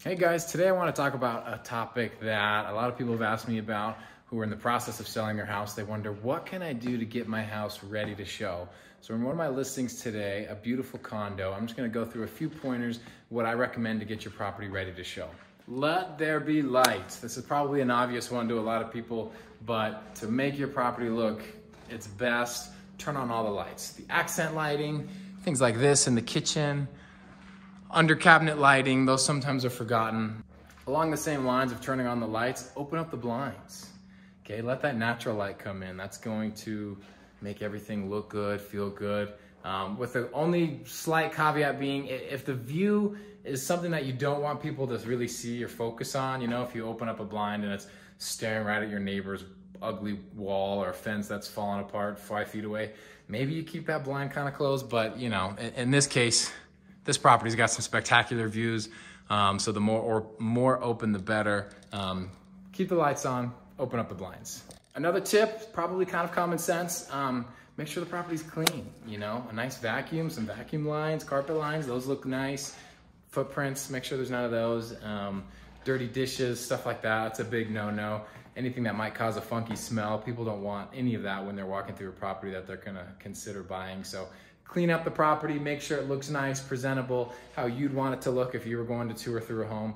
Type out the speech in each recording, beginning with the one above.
Hey guys, today I want to talk about a topic that a lot of people have asked me about who are in the process of selling their house. They wonder, what can I do to get my house ready to show? So in one of my listings today, a beautiful condo, I'm just going to go through a few pointers, what I recommend to get your property ready to show. Let there be lights. This is probably an obvious one to a lot of people, but to make your property look its best, turn on all the lights. The accent lighting, things like this in the kitchen, under cabinet lighting, those sometimes are forgotten. Along the same lines of turning on the lights, open up the blinds. Okay, let that natural light come in. That's going to make everything look good, feel good. With the only slight caveat being, if the view is something that you don't want people to really see or focus on, you know, if you open up a blind and it's staring right at your neighbor's ugly wall or fence that's falling apart 5 feet away, maybe you keep that blind kind of closed, but you know, in this case, this property's got some spectacular views, so the more open, the better. Keep the lights on, open up the blinds. Another tip, probably kind of common sense, make sure the property's clean, you know, a nice vacuum, some vacuum lines, carpet lines, those look nice. Footprints, make sure there's none of those. Dirty dishes, stuff like that, it's a big no-no. Anything that might cause a funky smell, people don't want any of that when they're walking through a property that they're gonna consider buying. So clean up the property, make sure it looks nice, presentable, how you'd want it to look if you were going to tour through a home.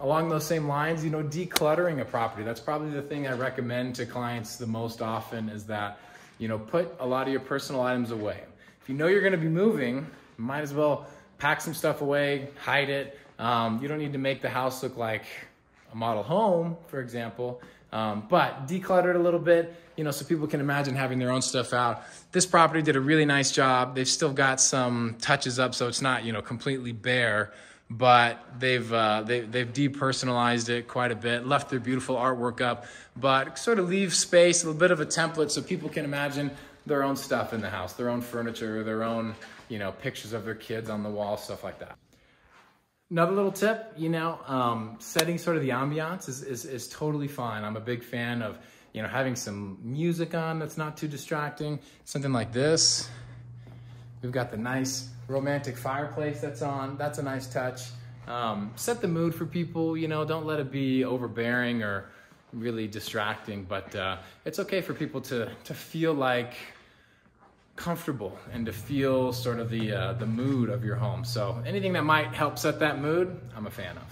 Along those same lines, you know, decluttering a property. That's probably the thing I recommend to clients the most often, is that, you know, put a lot of your personal items away. If you know you're gonna be moving, you might as well pack some stuff away, hide it. You don't need to make the house look like a model home, for example, but declutter it a little bit, you know, so people can imagine having their own stuff out. This property did a really nice job. They've still got some touches up, so it's not, you know, completely bare, but they've depersonalized it quite a bit, left their beautiful artwork up, but sort of leave space, a little bit of a template so people can imagine their own stuff in the house, their own furniture, their own, you know, pictures of their kids on the wall, stuff like that. Another little tip, you know, setting sort of the ambiance is totally fine. I'm a big fan of, you know, having some music on that's not too distracting. Something like this. We've got the nice romantic fireplace that's on. That's a nice touch. Set the mood for people, you know, don't let it be overbearing or really distracting, but it's okay for people to feel like comfortable and to feel sort of the mood of your home. So anything that might help set that mood, I'm a fan of.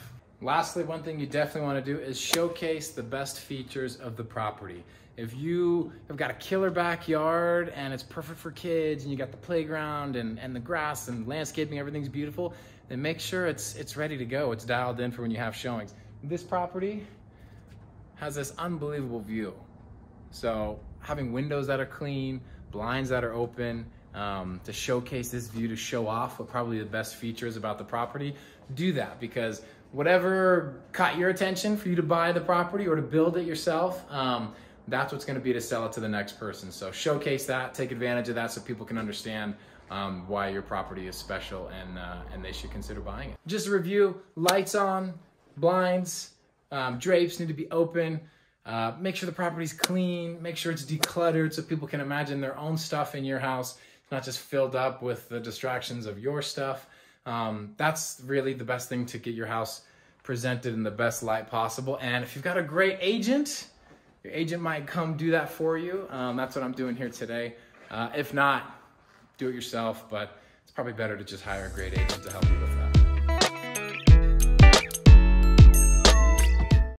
Lastly, one thing you definitely want to do is showcase the best features of the property. If you have got a killer backyard and it's perfect for kids and you got the playground and the grass and landscaping, everything's beautiful, then make sure it's ready to go. It's dialed in for when you have showings. This property has this unbelievable view. So having windows that are clean, blinds that are open, to showcase this view, to show off what probably the best features about the property, do that, because whatever caught your attention for you to buy the property or to build it yourself, that's what's gonna be to sell it to the next person. So showcase that, take advantage of that so people can understand why your property is special and they should consider buying it. Just a review, lights on, blinds, drapes need to be open. Make sure the property's clean, make sure it's decluttered so people can imagine their own stuff in your house, not just filled up with the distractions of your stuff. That's really the best thing to get your house presented in the best light possible. And if you've got a great agent, your agent might come do that for you. That's what I'm doing here today. If not, do it yourself, but it's probably better to just hire a great agent to help you with that.